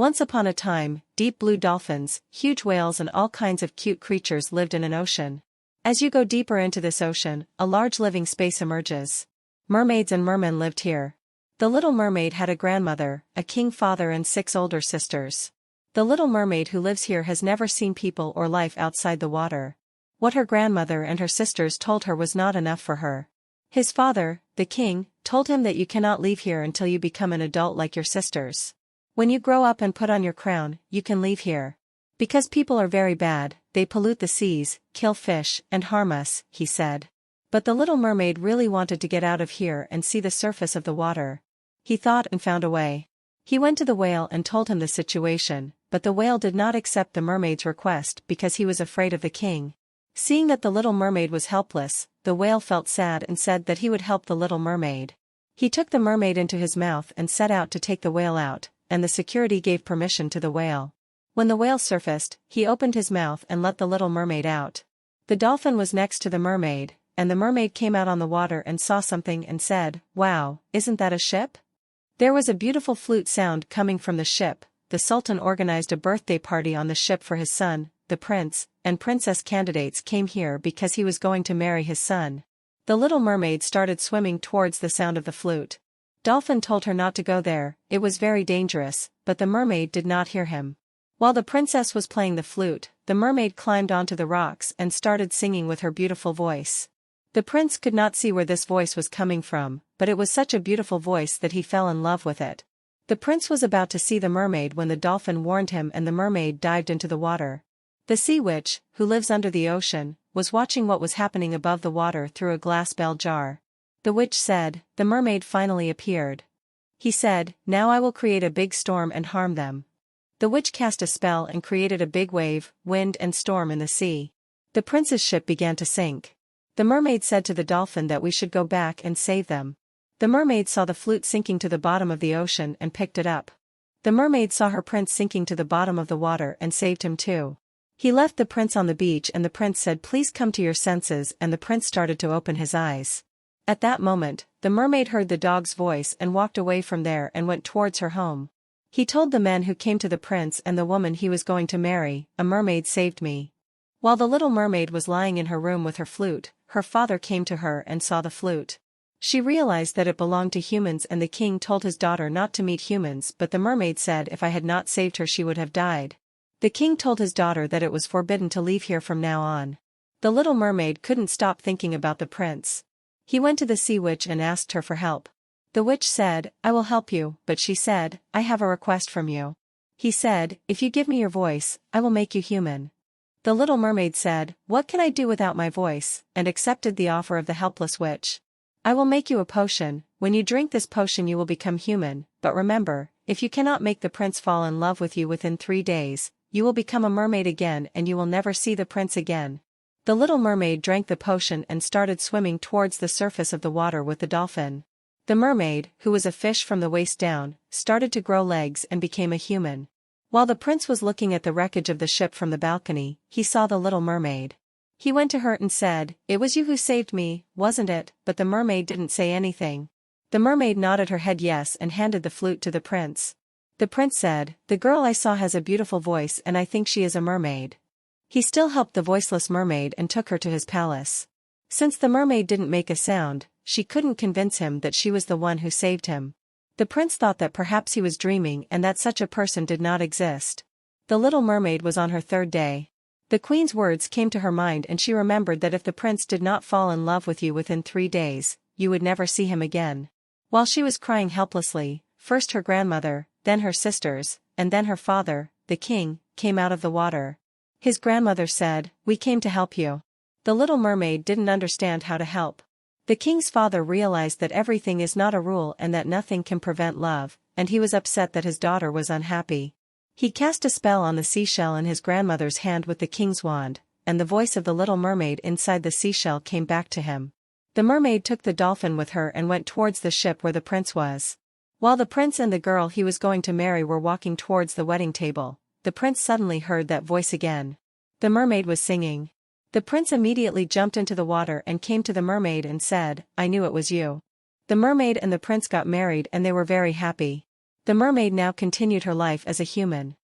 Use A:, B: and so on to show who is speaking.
A: Once upon a time, deep blue dolphins, huge whales and all kinds of cute creatures lived in an ocean. As you go deeper into this ocean, a large living space emerges. Mermaids and mermen lived here. The little mermaid had a grandmother, a king father and 6 older sisters. The little mermaid who lives here has never seen people or life outside the water. What her grandmother and her sisters told her was not enough for her. His father, the king, told him that you cannot leave here until you become an adult like your sisters. When you grow up and put on your crown, you can leave here. Because people are very bad, they pollute the seas, kill fish, and harm us, he said. But the little mermaid really wanted to get out of here and see the surface of the water. He thought and found a way. He went to the whale and told him the situation, but the whale did not accept the mermaid's request because he was afraid of the king. Seeing that the little mermaid was helpless, the whale felt sad and said that he would help the little mermaid. He took the mermaid into his mouth and set out to take the whale out, and the security gave permission to the whale. When the whale surfaced, he opened his mouth and let the little mermaid out. The dolphin was next to the mermaid, and the mermaid came out on the water and saw something and said, "Wow, isn't that a ship?" There was a beautiful flute sound coming from the ship. The Sultan organized a birthday party on the ship for his son. The prince and princess candidates came here because he was going to marry his son. The little mermaid started swimming towards the sound of the flute. Dolphin told her not to go there, it was very dangerous, but the mermaid did not hear him. While the princess was playing the flute, the mermaid climbed onto the rocks and started singing with her beautiful voice. The prince could not see where this voice was coming from, but it was such a beautiful voice that he fell in love with it. The prince was about to see the mermaid when the dolphin warned him and the mermaid dived into the water. The sea witch, who lives under the ocean, was watching what was happening above the water through a glass bell jar. The witch said, "The mermaid finally appeared." He said, "Now I will create a big storm and harm them." The witch cast a spell and created a big wave, wind and storm in the sea. The prince's ship began to sink. The mermaid said to the dolphin that we should go back and save them. The mermaid saw the flute sinking to the bottom of the ocean and picked it up. The mermaid saw her prince sinking to the bottom of the water and saved him too. He left the prince on the beach and the prince said, "Please come to your senses," and the prince started to open his eyes. At that moment, the mermaid heard the dog's voice and walked away from there and went towards her home. He told the men who came to the prince and the woman he was going to marry, "A mermaid saved me." While the little mermaid was lying in her room with her flute, her father came to her and saw the flute. She realized that it belonged to humans and the king told his daughter not to meet humans, but the mermaid said if I had not saved her she would have died. The king told his daughter that it was forbidden to leave here from now on. The little mermaid couldn't stop thinking about the prince. He went to the sea witch and asked her for help. The witch said, "I will help you," but she said, "I have a request from you." He said, "If you give me your voice, I will make you human." The little mermaid said, "What can I do without my voice?" and accepted the offer of the helpless witch. "I will make you a potion. When you drink this potion you will become human, but remember, if you cannot make the prince fall in love with you within 3 days, you will become a mermaid again and you will never see the prince again." The little mermaid drank the potion and started swimming towards the surface of the water with the dolphin. The mermaid, who was a fish from the waist down, started to grow legs and became a human. While the prince was looking at the wreckage of the ship from the balcony, he saw the little mermaid. He went to her and said, "It was you who saved me, wasn't it?" But the mermaid didn't say anything. The mermaid nodded her head yes and handed the flute to the prince. The prince said, "The girl I saw has a beautiful voice and I think she is a mermaid." He still helped the voiceless mermaid and took her to his palace. Since the mermaid didn't make a sound, she couldn't convince him that she was the one who saved him. The prince thought that perhaps he was dreaming and that such a person did not exist. The little mermaid was on her 3rd day. The queen's words came to her mind and she remembered that if the prince did not fall in love with you within 3 days, you would never see him again. While she was crying helplessly, first her grandmother, then her sisters, and then her father, the king, came out of the water. His grandmother said, "We came to help you." The little mermaid didn't understand how to help. The king's father realized that everything is not a rule and that nothing can prevent love, and he was upset that his daughter was unhappy. He cast a spell on the seashell in his grandmother's hand with the king's wand, and the voice of the little mermaid inside the seashell came back to him. The mermaid took the dolphin with her and went towards the ship where the prince was. While the prince and the girl he was going to marry were walking towards the wedding table, the prince suddenly heard that voice again. The mermaid was singing. The prince immediately jumped into the water and came to the mermaid and said, "I knew it was you." The mermaid and the prince got married and they were very happy. The mermaid now continued her life as a human.